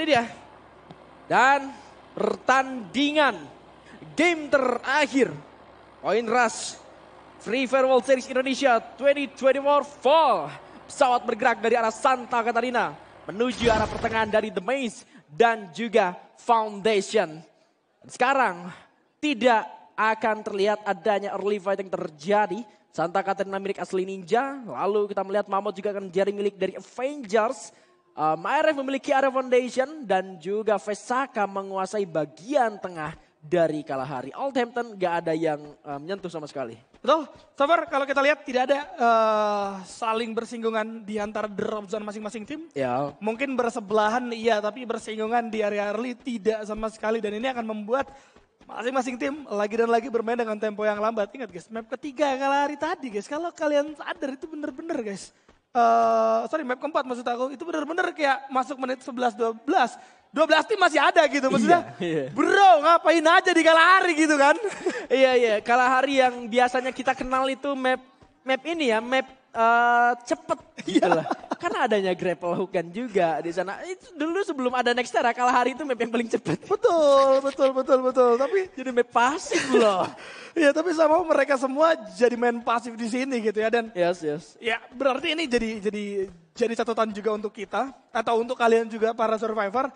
dia. Dan pertandingan game terakhir. Point Rush Free Fire World Series Indonesia 2024 Fall. Pesawat bergerak dari arah Santa Catarina menuju arah pertengahan dari The Maze dan juga Foundation. Sekarang tidak akan terlihat adanya early fight yang terjadi. Santa Catarina milik asli Ninja. Lalu kita melihat Mammoth juga akan menjadi milik dari Avengers. MyRF memiliki area Foundation dan juga Vesaka menguasai bagian tengah dari Kalahari. Oldhampton gak ada yang menyentuh sama sekali. Betul, Sabar, kalau kita lihat tidak ada saling bersinggungan di antara drop zone masing-masing tim. Ya. Mungkin bersebelahan iya, tapi bersinggungan di area early tidak sama sekali. Dan ini akan membuat masing-masing tim lagi dan lagi bermain dengan tempo yang lambat. Ingat guys, map ketiga Kalahari tadi guys, kalau kalian sadar itu bener-bener guys. Map keempat maksud aku, itu bener-bener kayak masuk menit 11-12. 12 tim masih ada gitu maksudnya. Iya. Bro ngapain aja di Kalahari gitu kan. Iya, Kalahari yang biasanya kita kenal itu map ini ya, map cepet gitu lah. Karena adanya grapple hook kan juga di sana. Itu dulu sebelum ada Nextera, Kalahari itu map yang paling cepet. Betul. Tapi jadi map pasif loh. Ya tapi sama mereka semua jadi main pasif di sini gitu ya. Dan Yes. ya berarti ini jadi catatan juga untuk kita. Atau untuk kalian juga para survivor.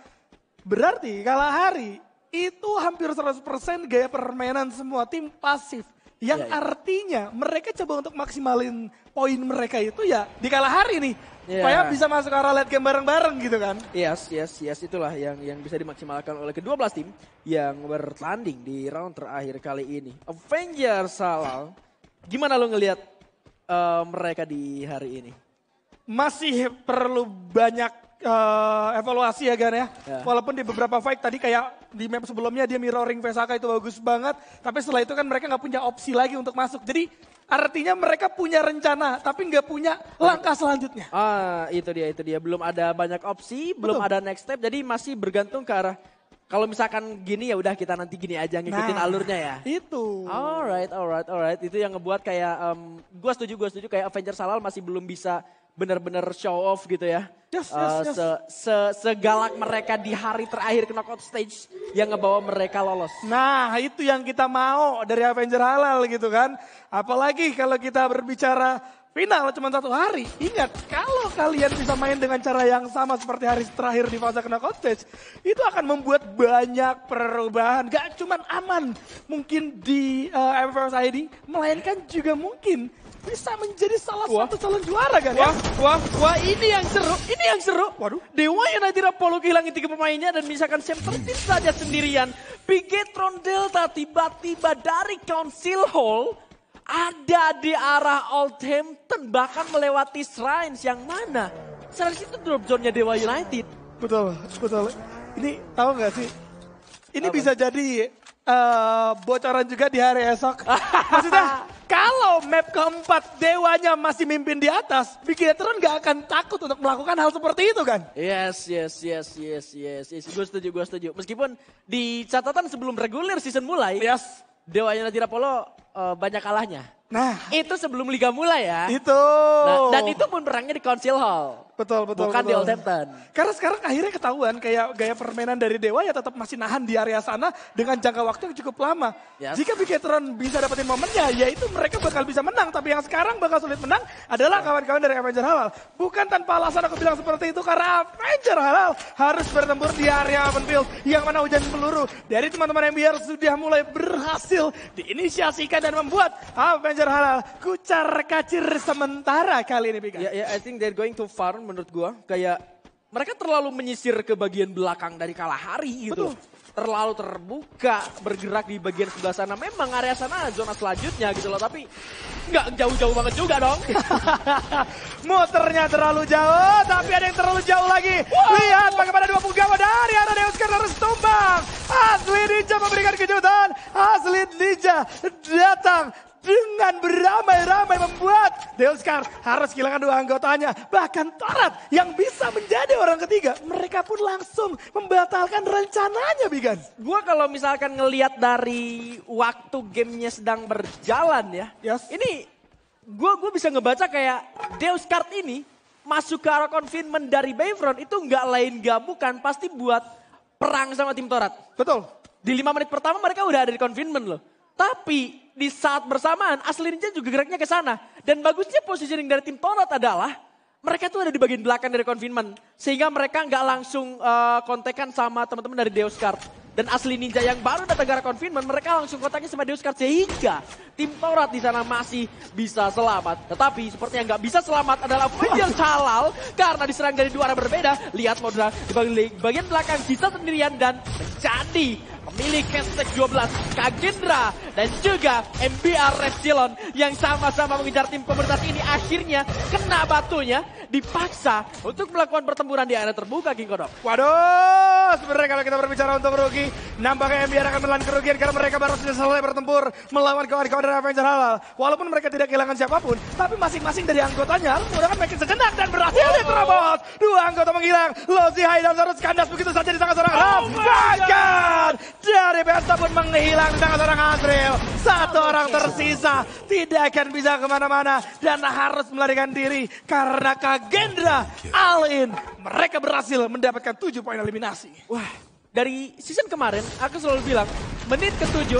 Berarti Kalahari itu hampir 100% gaya permainan semua tim pasif. Yang artinya mereka coba untuk maksimalin poin mereka itu ya di Kalahari nih. Supaya bisa masuk arah late game bareng-bareng gitu kan. Yes. Itulah yang bisa dimaksimalkan oleh kedua belas tim yang bertanding di round terakhir kali ini. Avengers Halal, gimana lo ngelihat mereka di hari ini? Masih perlu banyak evaluasi ya Gan ya. Walaupun di beberapa fight tadi kayak di map sebelumnya dia mirroring Vesaka itu bagus banget. Tapi setelah itu kan mereka nggak punya opsi lagi untuk masuk. Jadi artinya mereka punya rencana tapi nggak punya langkah selanjutnya. Itu dia. Belum ada banyak opsi, belum ada next step. Jadi masih bergantung ke arah, kalau misalkan gini ya udah kita nanti gini aja ngikutin alurnya ya. Itu. Alright. Itu yang ngebuat kayak, gue setuju kayak Avengers Halal masih belum bisa benar-benar show off gitu ya. Yes. Segalak mereka di hari terakhir ke knockout stage yang ngebawa mereka lolos. Nah itu yang kita mau dari Avenger Halal gitu kan. Apalagi kalau kita berbicara final cuma 1 hari. Ingat kalau kalian bisa main dengan cara yang sama seperti hari terakhir di fase knockout stage. Itu akan membuat banyak perubahan. Gak cuma aman mungkin di MVS ID. Melainkan juga mungkin bisa menjadi salah satu calon juara kan ya. Wah, ini yang seru. Waduh. Dewa United Apollo kehilangan 3 pemainnya dan misalkan Sam tertib saja sendirian. Bigetron Delta tiba-tiba dari Council Hall ada di arah Oldhampton, bahkan melewati Shrines yang mana salah situ drop zone-nya Dewa United. Betul. Ini tahu gak sih? Ini bisa jadi bocoran juga di hari esok. Maksudnya kalau map keempat Dewanya masih mimpin di atas, Bigetron gak akan takut untuk melakukan hal seperti itu kan? Yes. Gue setuju. Meskipun di catatan sebelum regular season mulai, Dewa United Apollo banyak kalahnya. Nah, itu sebelum liga mulai ya. Itu. Nah, dan itu pun perangnya di Council Hall. Betul. Bukan di Oldhampton. Karena sekarang akhirnya ketahuan kayak gaya permainan dari Dewa ya tetap masih nahan di area sana dengan jangka waktu yang cukup lama. Yes. Jika Bigetron bisa dapetin momennya, yaitu mereka bakal bisa menang. Tapi yang sekarang bakal sulit menang adalah kawan-kawan dari Avenger Halal. Bukan tanpa alasan aku bilang seperti itu, karena Avenger Halal harus bertempur di area open field yang mana hujan peluru dari teman-teman MBR sudah mulai berhasil diinisiasikan dan membuat Avenger Halal kucar-kacir sementara kali ini, Bika. Ya, I think they're going too far menurut gua. Kayak mereka terlalu menyisir ke bagian belakang dari Kalahari gitu. Betul. Terlalu terbuka, bergerak di bagian sebelah sana. Memang area sana zona selanjutnya gitu loh, tapi nggak jauh-jauh banget juga dong. Muternya terlalu jauh, tapi ada yang terlalu jauh lagi. Lihat bagaimana 2 punggawa dari arah Deoskar harus tumbang. Asli Ninja memberikan kejutan. Asli Ninja datang dengan beramai-ramai membuat Deoskar harus kehilangan 2 anggotanya. Bahkan Torat yang bisa menjadi orang ketiga. Mereka pun langsung membatalkan rencananya, Bigan. Gua kalau misalkan ngelihat dari waktu gamenya sedang berjalan ya. Yes. Ini gue bisa ngebaca kayak Deoskar ini masuk ke arah confinement dari Bayfront itu nggak lain nggak bukan pasti buat perang sama tim Torat. Betul. Di 5 menit pertama mereka udah ada di confinement loh. Tapi di saat bersamaan Asli Ninja juga geraknya ke sana. Dan bagusnya positioning dari tim Torat adalah mereka tuh ada di bagian belakang dari confinement. Sehingga mereka nggak langsung kontekan sama teman-teman dari Deus Card. Dan Asli Ninja yang baru datang ke arah confinement, mereka langsung kontaknya sama Deus Card. Sehingga tim Torat di sana masih bisa selamat. Tetapi seperti yang nggak bisa selamat adalah Vengeance Halal. Karena diserang dari dua arah berbeda. Lihat Modra di bagian belakang bisa sendirian dan menjadi pemilik hashtag 12 Kagendra dan juga MBR Repsilon yang sama-sama mengejar tim komunitas ini akhirnya kena batunya dipaksa untuk melakukan pertempuran di area terbuka King Kodok. Waduh, sebenarnya kalau kita berbicara untuk rugi, nampaknya MBR akan menelan kerugian karena mereka baru saja selesai bertempur melawan kawan-kawan dari Avenger Halal. Walaupun mereka tidak kehilangan siapapun, tapi masing-masing dari anggotanya harus menggunakan makin sejenak dan berhasil diterobos. Dua anggota menghilang, Lozi Hai dan Zarus kandas begitu saja di tangan seorang Raf. Bahkan dari Pesta pun menghilang di tangan seorang Azril. Satu orang tersisa, tidak akan bisa kemana-mana dan harus melarikan diri karena Kagendra all in. Mereka berhasil mendapatkan 7 poin eliminasi. Wah, dari season kemarin aku selalu bilang menit ke-7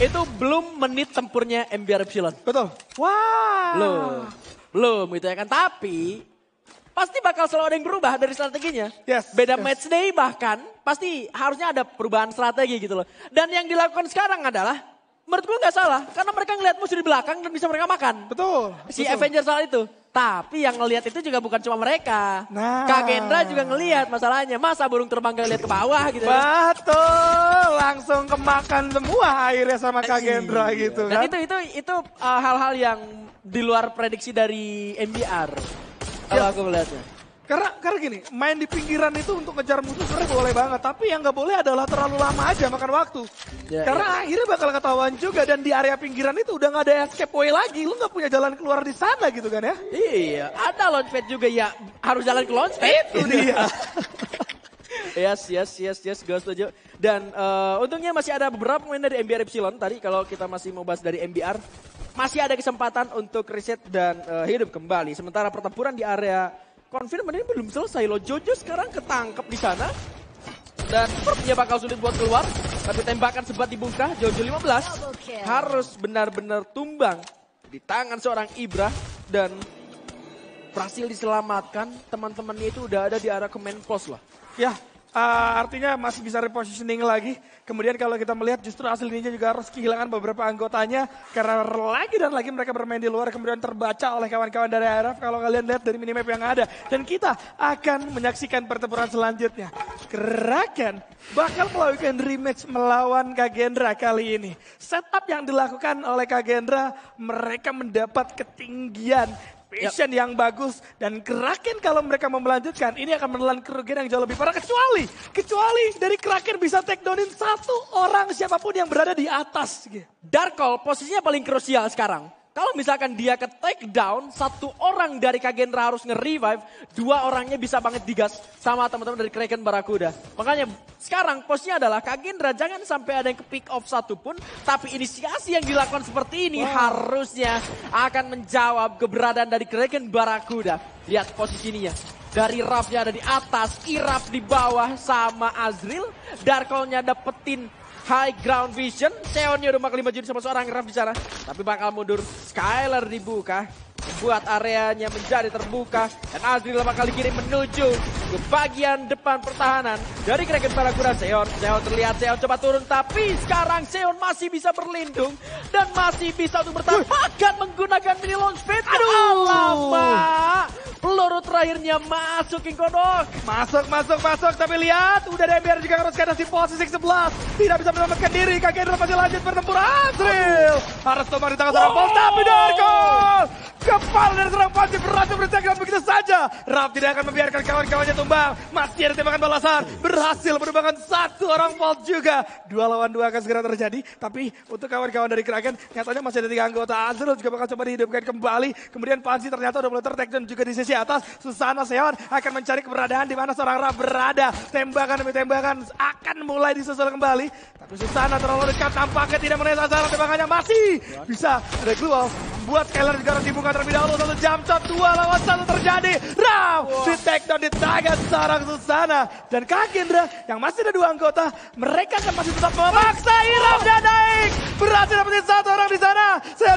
itu belum menit tempurnya MBR Epsilon. Betul. Wah. Belum gitu ya kan. Tapi pasti bakal selalu ada yang berubah dari strateginya. Beda match day bahkan pasti harusnya ada perubahan strategi gitu loh. Dan yang dilakukan sekarang adalah menurut gue gak salah. Karena mereka ngeliat musuh di belakang dan bisa mereka makan. Betul. Si Avenger soal itu. Tapi yang ngelihat itu juga bukan cuma mereka. Nah. Kagendra juga ngelihat masalahnya. Masa burung terbang gak lihat ke bawah gitu. Betul. Langsung kemakan semua airnya sama Kagendra gitu kan. Dan itu hal-hal yang di luar prediksi dari MBR. Kalau aku melihatnya. Karena gini, main di pinggiran itu untuk ngejar musuh sebenarnya boleh banget. Tapi yang gak boleh adalah terlalu lama aja makan waktu. Karena akhirnya bakal ketahuan juga. Dan di area pinggiran itu udah gak ada escape way lagi. Lu gak punya jalan keluar di sana gitu kan ya. Iya, ada launchpad juga ya. Harus jalan ke launchpad. Itu dia. Yes, gue setuju. Dan untungnya masih ada beberapa pemain dari MBR Epsilon. Tadi kalau kita masih mau bahas dari MBR. Masih ada kesempatan untuk reset dan hidup kembali. Sementara pertempuran di area confinement ini belum selesai loh. Jojo sekarang ketangkep di sana. Dan sepertinya bakal sulit buat keluar. Tapi tembakan sempat dibuka. Jojo 15 harus benar-benar tumbang di tangan seorang Ibra. Dan berhasil diselamatkan. Teman-temannya itu udah ada di arah command post lah. Ya, artinya masih bisa repositioning lagi. Kemudian kalau kita melihat justru Asli Ninja juga harus kehilangan beberapa anggotanya. Karena lagi dan lagi mereka bermain di luar. Kemudian terbaca oleh kawan-kawan dari ARF. Kalau kalian lihat dari minimap yang ada. Dan kita akan menyaksikan pertempuran selanjutnya. Kraken bakal melakukan rematch melawan Kagendra kali ini. Setup yang dilakukan oleh Kagendra, mereka mendapat ketinggian vision yang bagus. Dan Kraken kalau mereka mau melanjutkan, ini akan menelan kerugian yang jauh lebih parah. Kecuali dari Kraken bisa take downin satu orang siapapun yang berada di atas. Darkol posisinya paling krusial sekarang. Kalau misalkan dia ke take down, satu orang dari Kagendra harus nge-revive, dua orangnya bisa banget digas sama teman-teman dari Kraken Barakuda. Makanya sekarang posnya adalah Kagendra jangan sampai ada yang ke pick off satu pun, tapi inisiasi yang dilakukan seperti ini harusnya akan menjawab keberadaan dari Kraken Barakuda. Lihat posisinya. Dari Rafnya ada di atas, Irap di bawah sama Azril. Darkolnya dapetin high ground vision. Seonnya udah makan 5 judi sama seorang Raf di sana. Tapi bakal mundur. Skylar dibuka. Buat areanya menjadi terbuka. Dan Azril bakal dikirim menuju ke bagian depan pertahanan. Dari Kraken Barakuda Seon terlihat Seon coba turun. Tapi sekarang Seon masih bisa berlindung. Dan masih bisa untuk bertahan. Bahkan menggunakan mini launchpad. Alamak. Peluru terakhirnya masuk King Kodok. Masuk. Tapi lihat, udah ada MBR juga harus kena si posisi 11. Tidak bisa menyelamatkan diri. Kagendra masih lanjut bertempur. Azril harus tumbang di tangan seorang Paul. Tapi Darkol kepala dari seorang Panji berhasil berjaga begitu saja. Raf tidak akan membiarkan kawan-kawannya tumbang. Masih ada tembakan balasan. Berhasil menumbangkan satu orang Paul juga. 2 lawan 2 akan segera terjadi. Tapi untuk kawan-kawan dari Kraken, nyatanya masih ada 3 anggota. Azril juga bakal coba dihidupkan kembali. Kemudian Panji ternyata udah mulai tertekan juga di sisi atas. Susana Seon akan mencari keberadaan di mana seorang Raf berada. Tembakan demi tembakan akan mulai disusul kembali. Tapi Susana terlalu dekat, nampaknya tidak mengenai sasaran. Tembakannya masih bisa ada keluar. Membuat Skylar juga harus dibuka terlebih dahulu. 1 jump shot, 2 lawan 1 terjadi. Raf takedown di tangan seorang Susana. Dan Kagendra yang masih ada 2 anggota, mereka kan masih tetap memaksa. Iram dan naik, berhasil dapetin 1 orang di sana.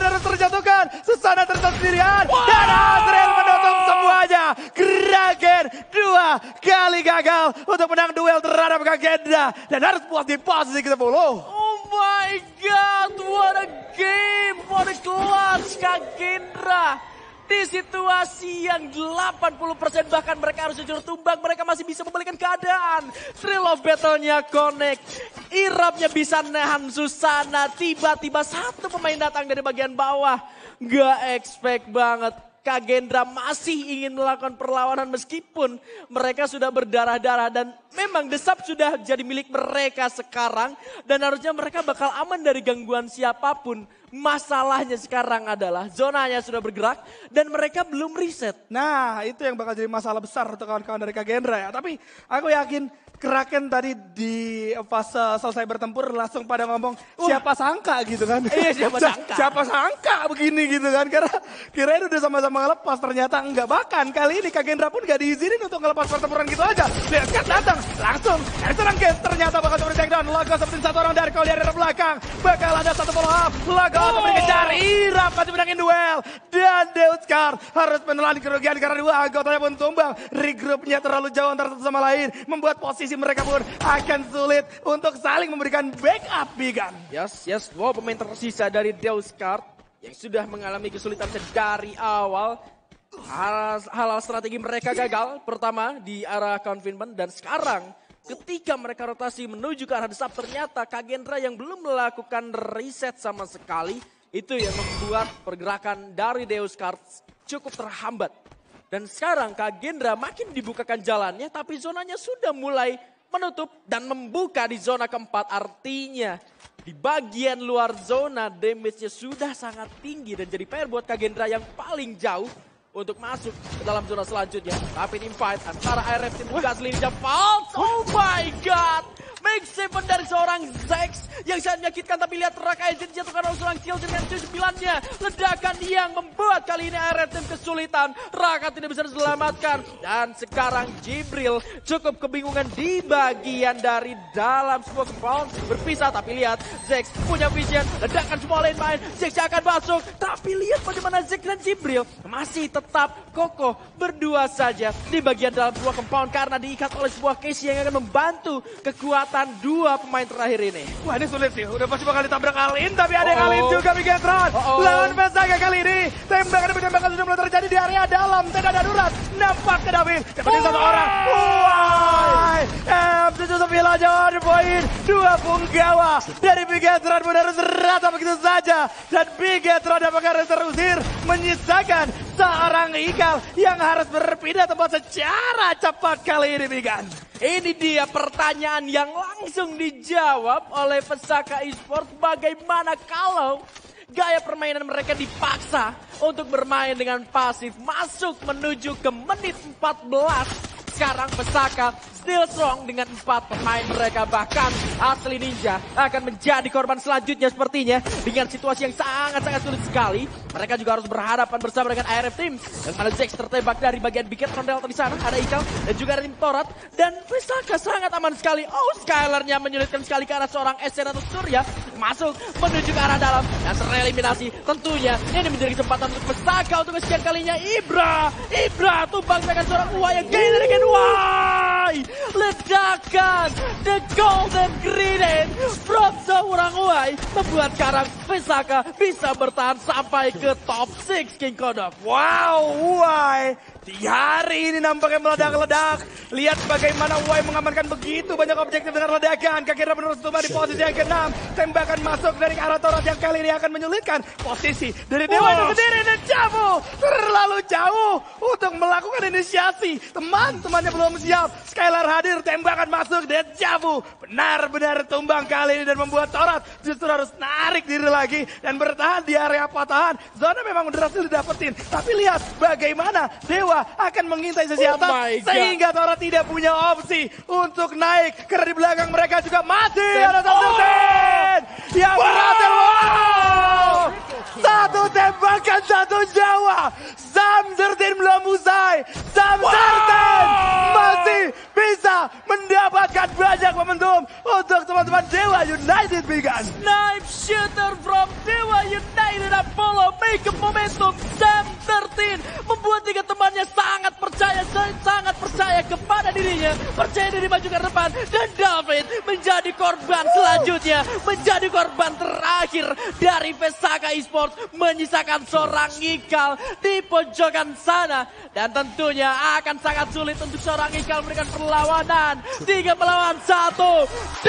Harus terjatuhkan, Susana terjatuh sendirian. Dan Azrael menutup semuanya. Kraken 2 kali gagal untuk menang duel terhadap Kagendra. Dan harus puas di posisi ke-10. Oh my god, what a game, what a clutch Kagendra. Di situasi yang 80% bahkan mereka harus jujur tumbang, mereka masih bisa membalikan keadaan. Thrill of battle-nya connect. Iramnya bisa nahan Susana. Tiba-tiba 1 pemain datang dari bagian bawah. Gak expect banget. Kagendra masih ingin melakukan perlawanan meskipun mereka sudah berdarah-darah. Dan memang The Sub sudah jadi milik mereka sekarang. Dan harusnya mereka bakal aman dari gangguan siapapun. Masalahnya sekarang adalah zonanya sudah bergerak dan mereka belum reset. Nah, itu yang bakal jadi masalah besar untuk kawan-kawan dari Kagendra ya. Tapi aku yakin Kraken tadi di fase selesai bertempur langsung pada ngomong siapa sangka gitu kan. Iya, siapa sangka. Siapa sangka begini gitu kan. Karena kirain udah sama-sama ngelepas, ternyata enggak. Bahkan kali ini Kagendra pun gak diizinin untuk ngelepas pertempuran gitu aja. Lihat kan datang langsung dari serang Gens, ternyata bakal seperti takedown. Lago seperti 1 orang dari Koliar dari belakang. Bakal ada 1 follow up. Lago seperti kejar. Iram masih menangin duel. Dan Deuskar harus menelan kerugian karena 2 anggotanya pun tumbang. Regroupnya terlalu jauh antara satu sama lain. Membuat posisi mereka pun akan sulit untuk saling memberikan backup, Bigan. Yes, 2 pemain tersisa dari Deuskar yang sudah mengalami kesulitan dari awal. Hal-hal strategi mereka gagal. Pertama di arah confinement dan sekarang ketika mereka rotasi menuju ke arah The Sub, ternyata Kagendra yang belum melakukan reset sama sekali. Itu yang membuat pergerakan dari Deuskar cukup terhambat. Dan sekarang Kagendra makin dibukakan jalannya, tapi zonanya sudah mulai menutup dan membuka di zona keempat. Artinya di bagian luar zona damage-nya sudah sangat tinggi dan jadi PR buat Kagendra yang paling jauh untuk masuk ke dalam zona selanjutnya. Tapi ini fight antara IRF Team juga asli Ninja Falls. Oh my god. Make 7 dari seorang Zex yang sangat menyakitkan, tapi lihat Raka Agent dijatuhkan oleh seorang kill dengan 9-nya. Ledakan yang membuat kali ini RF Team kesulitan. Raka tidak bisa diselamatkan. Dan sekarang Jibril cukup kebingungan di bagian dari dalam sebuah compound. Berpisah, tapi lihat Zex punya vision. Ledakan semua lane main. Zex akan masuk. Tapi lihat bagaimana Zex dan Jibril masih tetap kokoh berdua saja di bagian dalam sebuah compound. Karena diikat oleh sebuah case yang akan membantu kekuatan 2 pemain terakhir ini. Wah, ini sulit sih. Udah pasti bakal ditabrak Alin, tapi ada yang Alin juga Bigatron. Lawan Pesaga kali ini. Tembakan demi tembakan sudah mulai terjadi di area dalam. Tenda darurat. Nampak ke David. Dapetin 1 orang. Wah. M79 Jawa di poin. 2 punggawa dari Bigatron pun harus rata begitu saja. Dan Bigatron apakah harus terusir. Menyisakan seorang Ikal yang harus berpindah tempat secara cepat kali ini, Bigan. Ini dia pertanyaan yang langsung dijawab oleh Pesaka Esports. Bagaimana kalau gaya permainan mereka dipaksa untuk bermain dengan pasif. Masuk menuju ke menit 14. Sekarang Pesaka still strong dengan 4 pemain mereka. Bahkan Asli Ninja akan menjadi korban selanjutnya sepertinya. Dengan situasi yang sangat-sangat sulit sekali. Mereka juga harus berhadapan bersama dengan ARF Team. Yang mana Zex tertembak dari bagian Bigatron Delta di sana. Ada Ikal dan juga ada Tim Torat. Dan Pesaka sangat aman sekali. Oh, Skylarnya menyulitkan sekali ke arah seorang SN atau Surya. Masuk menuju ke arah dalam. Dan tereliminasi tentunya. Ini menjadi kesempatan untuk Pesaka untuk kesekian kalinya. Ibra tumbang dengan seorang Uwai yang gain dari Gen Y. Ledakan the golden grenade from seorang Uwai membuat sekarang Pesaka bisa bertahan sampai ke top 6 King Kodok. Wow, Uwai di hari ini nampaknya meledak-ledak. Lihat bagaimana Uwai mengamankan begitu banyak objektif dengan ledakan. Kagendra menerus tumbang di posisi yang ke-6. Tembakan masuk dari arah Torat yang kali ini akan menyulitkan posisi dari Dewa itu sendiri. Dan Javu terlalu jauh untuk melakukan inisiasi. Teman-temannya belum siap. Skylar hadir, tembakan masuk dan Javu benar-benar tumbang kali ini dan membuat Torat justru harus narik diri lagi dan bertahan di area patahan. Zona memang berhasil didapetin, tapi lihat bagaimana Dewa akan mengintai sesuatu sehingga Torat tidak punya opsi untuk naik karena di belakang mereka juga masih ada satu tim yang berhasil. Satu tembakan, 1 Jawa. Sam 13 belum usai. Sam 13 banyak momentum untuk teman-teman Dewa United, Bigan. Snipe shooter from Dewa United Apollo make a momentum. Sam 13 membuat tiga temannya sangat percaya kepada dirinya, percaya diri maju ke depan, dan David menjadi korban selanjutnya, menjadi korban terakhir dari Vesaka Esports, menyisakan seorang Ikal di pojokan sana, dan tentunya akan sangat sulit untuk seorang Ikal memberikan perlawanan 3 melawan 1.